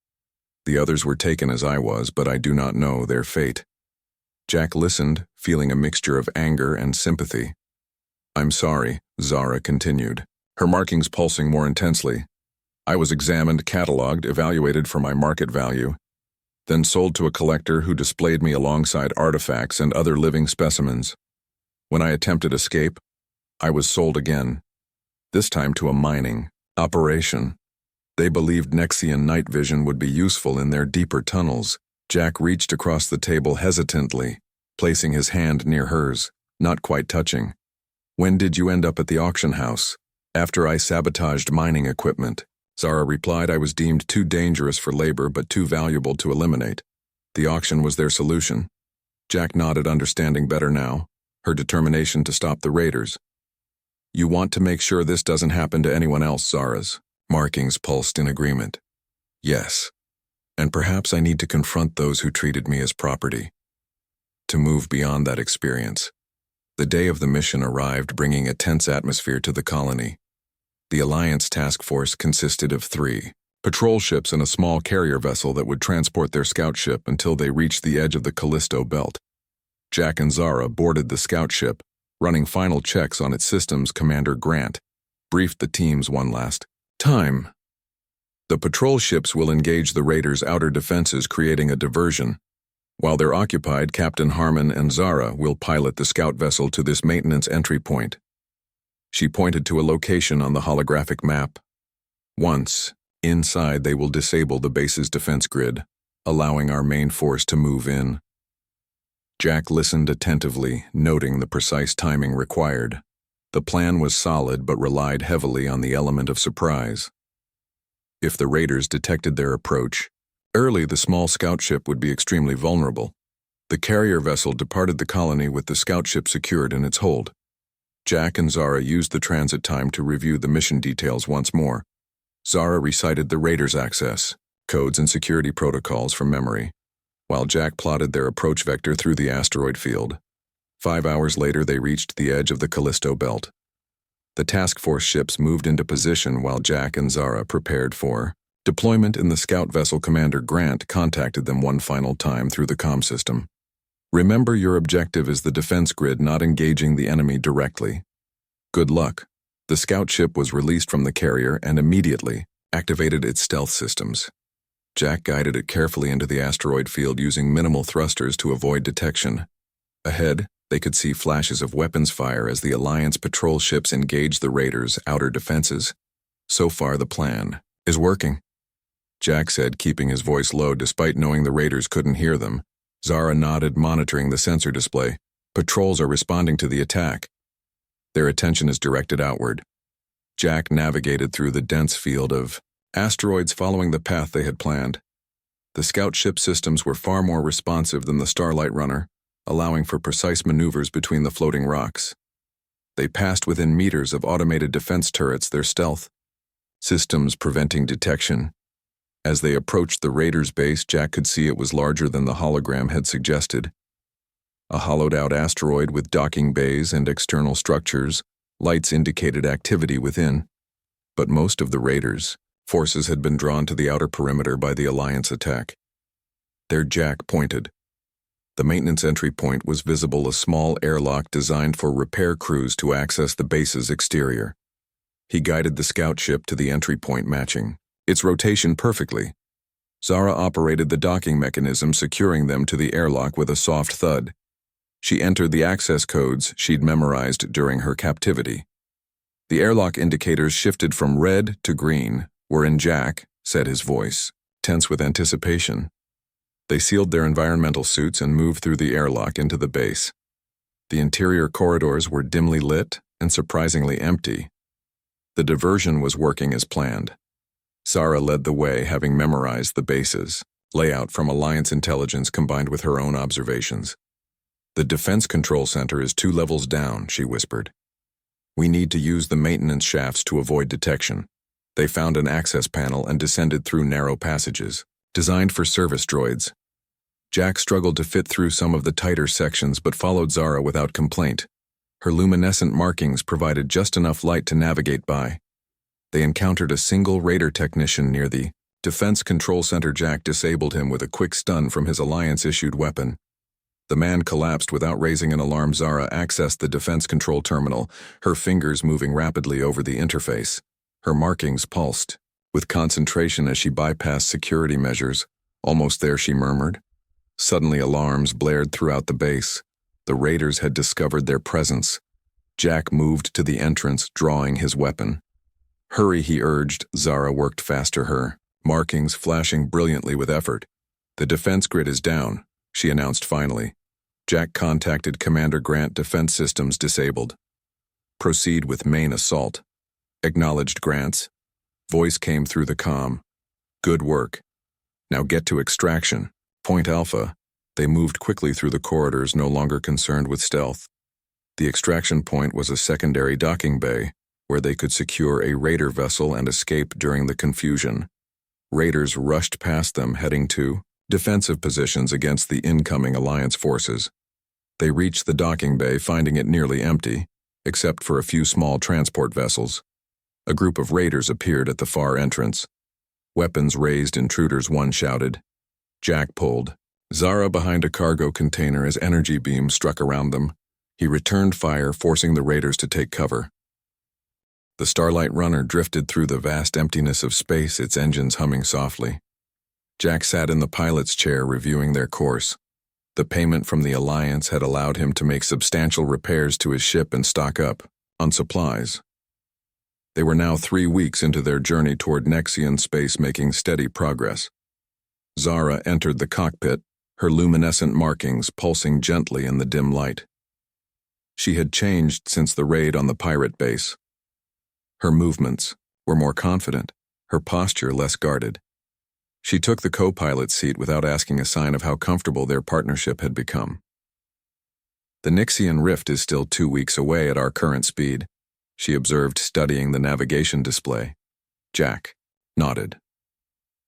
The others were taken as I was, but I do not know their fate. Jack listened, feeling a mixture of anger and sympathy. I'm sorry, Zara continued, her markings pulsing more intensely. I was examined, cataloged, evaluated for my market value, then sold to a collector who displayed me alongside artifacts and other living specimens. When I attempted escape, I was sold again, this time to a mining operation. They believed Nexian night vision would be useful in their deeper tunnels. Jack reached across the table hesitantly, placing his hand near hers, not quite touching. When did you end up at the auction house? After I sabotaged mining equipment. Zara replied. I was deemed too dangerous for labor but too valuable to eliminate. The auction was their solution. Jack nodded, understanding better now, her determination to stop the raiders. You want to make sure this doesn't happen to anyone else. Zara's markings pulsed in agreement. Yes. And perhaps I need to confront those who treated me as property. To move beyond that experience. The day of the mission arrived, bringing a tense atmosphere to the colony. The Alliance task force consisted of 3 patrol ships and a small carrier vessel that would transport their scout ship until they reached the edge of the Callisto Belt. Jack and Zara boarded the scout ship, running final checks on its systems. Commander Grant briefed the teams one last time. The patrol ships will engage the raiders' outer defenses, creating a diversion. While they're occupied, Captain Harmon and Zara will pilot the scout vessel to this maintenance entry point. She pointed to a location on the holographic map. Once inside, they will disable the base's defense grid, allowing our main force to move in. Jack listened attentively, noting the precise timing required. The plan was solid but relied heavily on the element of surprise. If the raiders detected their approach early, the small scout ship would be extremely vulnerable. The carrier vessel departed the colony with the scout ship secured in its hold. Jack and Zara used the transit time to review the mission details once more. Zara recited the raiders' access codes and security protocols from memory, while Jack plotted their approach vector through the asteroid field. 5 hours later, they reached the edge of the Callisto Belt. The task force ships moved into position while Jack and Zara prepared for deployment in the scout vessel. Commander Grant contacted them one final time through the comm system. Remember, your objective is the defense grid, not engaging the enemy directly. Good luck. The scout ship was released from the carrier and immediately activated its stealth systems. Jack guided it carefully into the asteroid field using minimal thrusters to avoid detection. Ahead, they could see flashes of weapons fire as the Alliance patrol ships engaged the raiders' outer defenses. So far, the plan is working, Jack said, keeping his voice low despite knowing the raiders couldn't hear them. Zara nodded, monitoring the sensor display. Patrols are responding to the attack. Their attention is directed outward. Jack navigated through the dense field of asteroids, following the path they had planned. The scout ship systems were far more responsive than the Starlight Runner, allowing for precise maneuvers between the floating rocks. They passed within meters of automated defense turrets, their stealth systems preventing detection. As they approached the raiders' base, Jack could see it was larger than the hologram had suggested. A hollowed-out asteroid with docking bays and external structures, lights indicated activity within. But most of the raiders' forces had been drawn to the outer perimeter by the Alliance attack. There Jack pointed. The maintenance entry point was visible, a small airlock designed for repair crews to access the base's exterior. He guided the scout ship to the entry point, matching its rotation perfectly. Zara operated the docking mechanism, securing them to the airlock with a soft thud. She entered the access codes she'd memorized during her captivity. The airlock indicators shifted from red to green. "We're in, Jack," said his voice, tense with anticipation. They sealed their environmental suits and moved through the airlock into the base. The interior corridors were dimly lit and surprisingly empty. The diversion was working as planned. Zara led the way, having memorized the base's layout from Alliance intelligence combined with her own observations. "The defense control center is 2 levels down," she whispered. "We need to use the maintenance shafts to avoid detection." They found an access panel and descended through narrow passages, designed for service droids. Jack struggled to fit through some of the tighter sections but followed Zara without complaint. Her luminescent markings provided just enough light to navigate by. They encountered a single raider technician near the defense control center. Jack disabled him with a quick stun from his Alliance-issued weapon. The man collapsed without raising an alarm. Zara accessed the defense control terminal, her fingers moving rapidly over the interface. Her markings pulsed with concentration as she bypassed security measures. "Almost there," she murmured. Suddenly alarms blared throughout the base. The raiders had discovered their presence. Jack moved to the entrance, drawing his weapon. "Hurry," he urged. Zara worked faster, her markings flashing brilliantly with effort. "The defense grid is down," she announced finally. Jack contacted Commander Grant. "Defense systems disabled. Proceed with main assault." "Acknowledged." Grant's voice came through the comm. "Good work. Now get to extraction. Point Alpha." They moved quickly through the corridors, no longer concerned with stealth. The extraction point was a secondary docking bay, where they could secure a raider vessel and escape during the confusion. Raiders rushed past them, heading to defensive positions against the incoming Alliance forces. They reached the docking bay, finding it nearly empty, except for a few small transport vessels. A group of raiders appeared at the far entrance. "Weapons raised, intruders," one shouted. Jack pulled Zara behind a cargo container as energy beams struck around them. He returned fire, forcing the raiders to take cover. The Starlight Runner drifted through the vast emptiness of space, its engines humming softly. Jack sat in the pilot's chair, reviewing their course. The payment from the Alliance had allowed him to make substantial repairs to his ship and stock up on supplies. They were now 3 weeks into their journey toward Nexian space, making steady progress. Zara entered the cockpit, her luminescent markings pulsing gently in the dim light. She had changed since the raid on the pirate base. Her movements were more confident, her posture less guarded. She took the co-pilot's seat without asking a sign of how comfortable their partnership had become. "The Nixian rift is still 2 weeks away at our current speed," she observed, studying the navigation display. Jack nodded.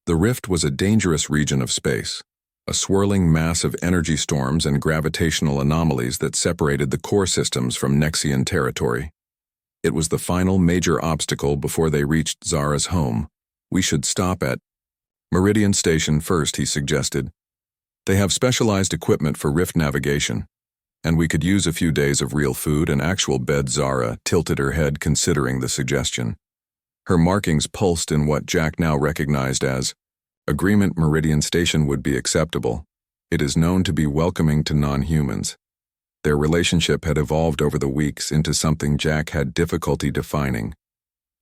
The rift was a dangerous region of space, a swirling mass of energy storms and gravitational anomalies that separated the core systems from Nexian territory. It was the final major obstacle before they reached Zara's home. "We should stop at Meridian Station first," he suggested. "They have specialized equipment for rift navigation, and we could use a few days of real food and actual bed." Zara tilted her head, considering the suggestion. Her markings pulsed in what Jack now recognized as agreement. "Meridian Station would be acceptable. It is known to be welcoming to non-humans." Their relationship had evolved over the weeks into something Jack had difficulty defining.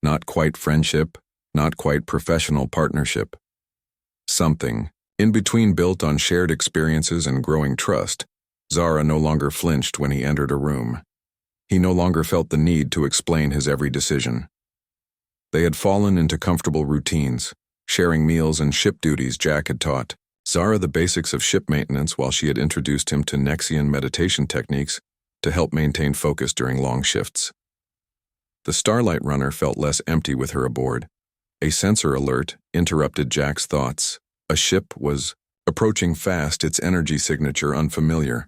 Not quite friendship, not quite professional partnership. Something in between, built on shared experiences and growing trust. Zara no longer flinched when he entered a room. He no longer felt the need to explain his every decision. They had fallen into comfortable routines, sharing meals and ship duties Jack had taught Zara the basics of ship maintenance while she had introduced him to Nexian meditation techniques to help maintain focus during long shifts. The Starlight Runner felt less empty with her aboard. A sensor alert interrupted Jack's thoughts. A ship was approaching fast, its energy signature unfamiliar.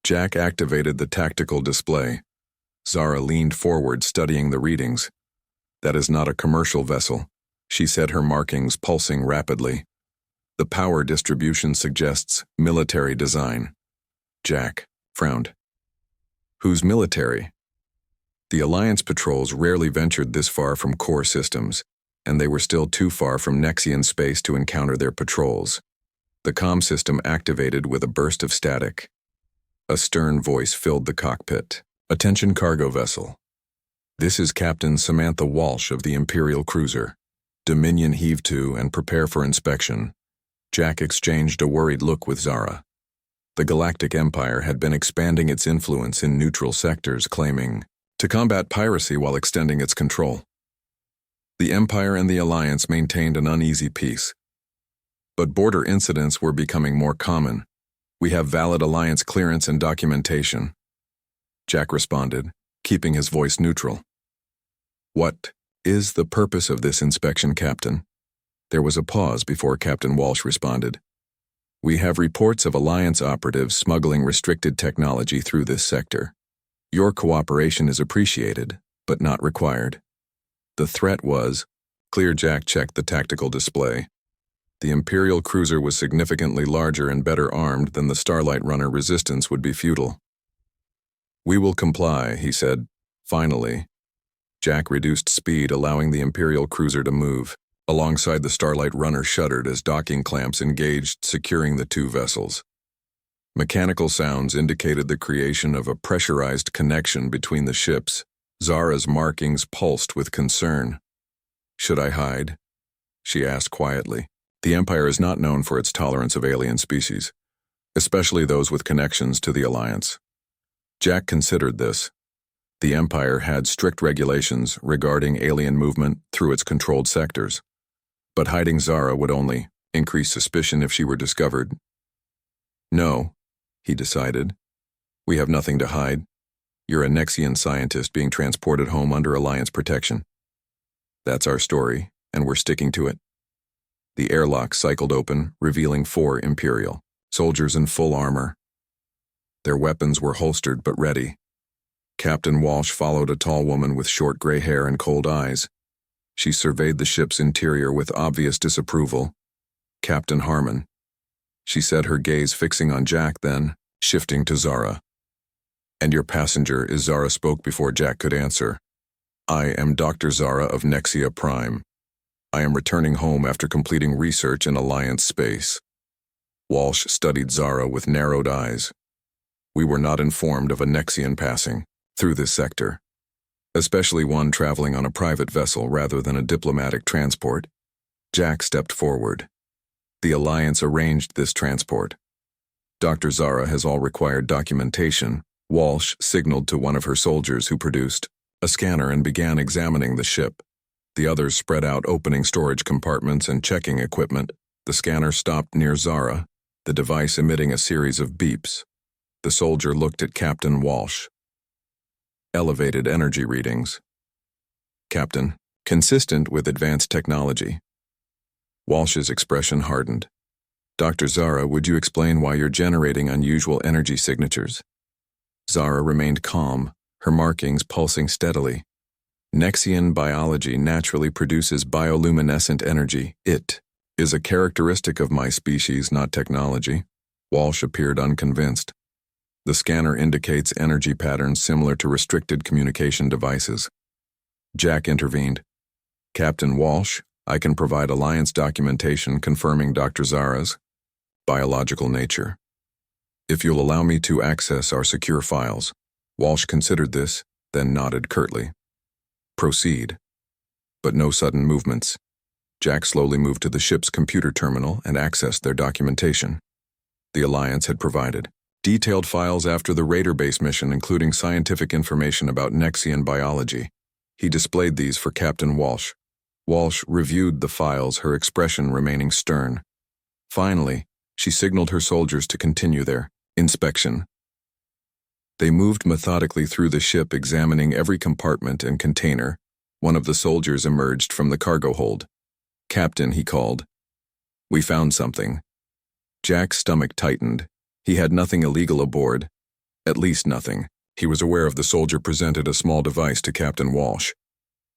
Jack activated the tactical display. Zara leaned forward, studying the readings. That is not a commercial vessel, she said, her markings pulsing rapidly. The power distribution suggests military design. Jack frowned. Who's military? The Alliance patrols rarely ventured this far from core systems, and they were still too far from Nexian space to encounter their patrols. The comm system activated with a burst of static. A stern voice filled the cockpit. Attention cargo vessel. This is Captain Samantha Walsh of the Imperial cruiser. Dominion heave to and prepare for inspection. Jack exchanged a worried look with Zara. The Galactic Empire had been expanding its influence in neutral sectors, claiming to combat piracy while extending its control. The Empire and the Alliance maintained an uneasy peace. But border incidents were becoming more common. We have valid Alliance clearance and documentation, Jack responded, keeping his voice neutral. What is the purpose of this inspection, Captain? There was a pause before Captain Walsh responded. We have reports of Alliance operatives smuggling restricted technology through this sector. Your cooperation is appreciated, but not required. The threat was clear. Jack checked the tactical display. The Imperial cruiser was significantly larger and better armed than the Starlight Runner. Resistance would be futile. We will comply, he said. Finally, Jack reduced speed, allowing the Imperial cruiser to move. Alongside the Starlight Runner shuddered as docking clamps engaged, securing the two vessels. Mechanical sounds indicated the creation of a pressurized connection between the ships. Zara's markings pulsed with concern. Should I hide? She asked quietly. The Empire is not known for its tolerance of alien species, especially those with connections to the Alliance. Jack considered this. The Empire had strict regulations regarding alien movement through its controlled sectors, but hiding Zara would only increase suspicion if she were discovered. No, he decided. We have nothing to hide. You're a Nexian scientist being transported home under Alliance protection. That's our story, and we're sticking to it. The airlock cycled open, revealing 4 Imperial soldiers in full armor. Their weapons were holstered but ready. Captain Walsh followed a tall woman with short gray hair and cold eyes. She surveyed the ship's interior with obvious disapproval. Captain Harmon. She said, her gaze fixing on Jack, then shifting to Zara. And your passenger is? Zara spoke before Jack could answer. I am Dr. Zara of Nexia Prime. I am returning home after completing research in Alliance space. Walsh studied Zara with narrowed eyes. We were not informed of a Nexian passing through this sector, especially one traveling on a private vessel rather than a diplomatic transport. Jack stepped forward. The Alliance arranged this transport. Dr. Zara has all required documentation. Walsh signaled to one of her soldiers, who produced a scanner and began examining the ship. The others spread out, opening storage compartments and checking equipment. The scanner stopped near Zara, the device emitting a series of beeps. The soldier looked at Captain Walsh. Elevated energy readings. Captain, consistent with advanced technology. Walsh's expression hardened. Dr. Zara, would you explain why you're generating unusual energy signatures? Zara remained calm, her markings pulsing steadily. Nexian biology naturally produces bioluminescent energy. It is a characteristic of my species, not technology. Walsh appeared unconvinced. The scanner indicates energy patterns similar to restricted communication devices. Jack intervened. Captain Walsh, I can provide Alliance documentation confirming Dr. Zara's biological nature. If you'll allow me to access our secure files. Walsh considered this, then nodded curtly. Proceed. But no sudden movements. Jack slowly moved to the ship's computer terminal and accessed their documentation. The Alliance had provided detailed files after the Raider base mission, including scientific information about Nexian biology. He displayed these for Captain Walsh. Walsh reviewed the files, her expression remaining stern. Finally, She signaled her soldiers to continue their inspection. They moved methodically through the ship, examining every compartment and container. One of the soldiers emerged from the cargo hold. "Captain," he called. "We found something." Jack's stomach tightened. He had nothing illegal aboard. At least nothing. He was aware of the soldier presented a small device to Captain Walsh.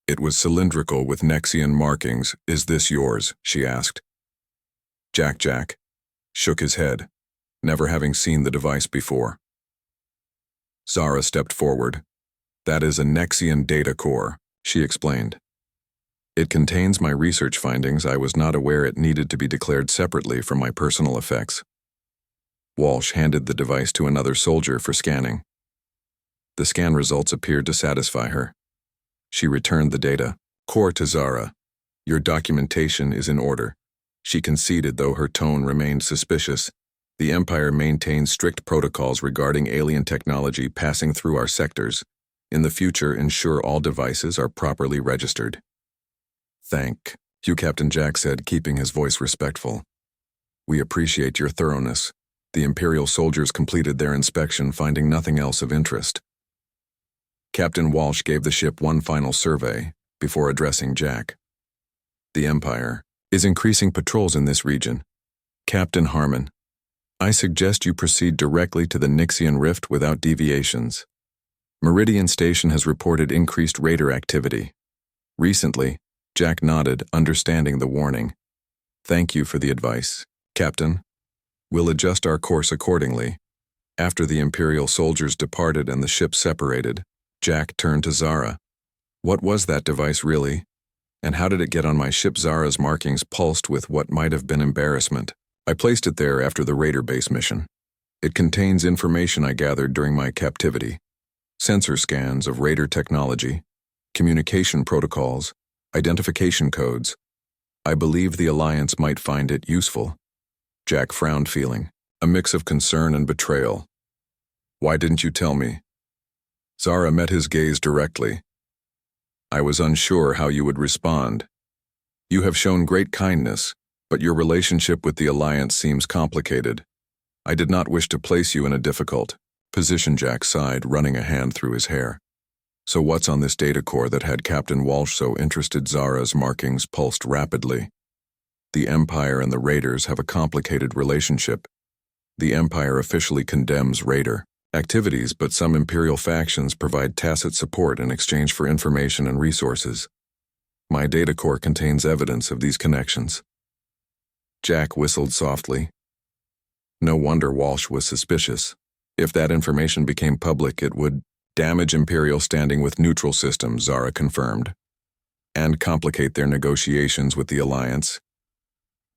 It was cylindrical with Nexian markings. "Is this yours?" she asked. Jack shook his head, never having seen the device before. Zara stepped forward. "That is a Nexian data core," she explained. "It contains my research findings. I was not aware it needed to be declared separately from my personal effects." Walsh handed the device to another soldier for scanning. The scan results appeared to satisfy her. She returned the data core to Zara. "Your documentation is in order," she conceded, though her tone remained suspicious. "The Empire maintains strict protocols regarding alien technology passing through our sectors. In the future, ensure all devices are properly registered." "Thank you," Captain Jack said, keeping his voice respectful. "We appreciate your thoroughness." The Imperial soldiers completed their inspection, finding nothing else of interest. Captain Walsh gave the ship one final survey before addressing Jack. "The Empire is increasing patrols in this region. Captain Harmon, I suggest you proceed directly to the Nixian Rift without deviations. Meridian Station has reported increased raider activity recently." Jack nodded, understanding the warning. "Thank you for the advice, Captain. We'll adjust our course accordingly." After the Imperial soldiers departed and the ship separated, Jack turned to Zara. "What was that device really? And how did it get on my ship?" Zara's markings pulsed with what might have been embarrassment. "I placed it there after the Raider base mission. It contains information I gathered during my captivity. Sensor scans of Raider technology, communication protocols, identification codes. I believe the Alliance might find it useful." Jack frowned, feeling a mix of concern and betrayal. "Why didn't you tell me?" Zara met his gaze directly. "I was unsure how you would respond. You have shown great kindness, but your relationship with the Alliance seems complicated. I did not wish to place you in a difficult position." Jack sighed, running a hand through his hair. "So what's on this data core that had Captain Walsh so interested?" Zara's markings pulsed rapidly. "The Empire and the Raiders have a complicated relationship. The Empire officially condemns Raider activities, but some Imperial factions provide tacit support in exchange for information and resources. My data core contains evidence of these connections." Jack whistled softly. No wonder Walsh was suspicious. If that information became public, it would damage Imperial standing with neutral systems, Zara confirmed, and complicate their negotiations with the Alliance.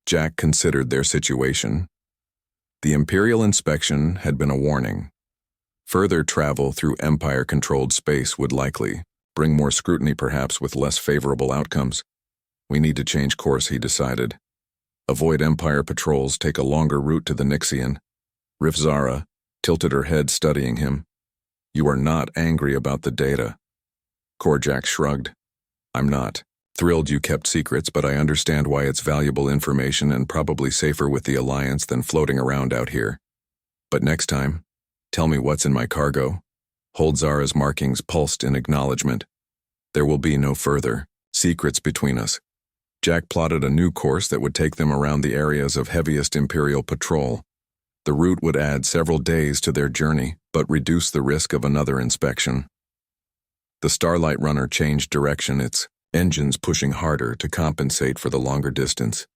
Jack considered their situation. The Imperial inspection had been a warning. Further travel through Empire-controlled space would likely bring more scrutiny, perhaps with less favorable outcomes. "We need to change course," he decided. "Avoid Empire patrols, take a longer route to the Nixian." Zara tilted her head, studying him. "You are not angry about the data?" Jack shrugged. "I'm not thrilled you kept secrets, but I understand why it's valuable information and probably safer with the Alliance than floating around out here. But next time, tell me what's in my cargo." Zara's markings pulsed in acknowledgement. "There will be no further secrets between us." Jack plotted a new course that would take them around the areas of heaviest Imperial patrol. The route would add several days to their journey, but reduce the risk of another inspection. The Starlight Runner changed direction, its engines pushing harder to compensate for the longer distance.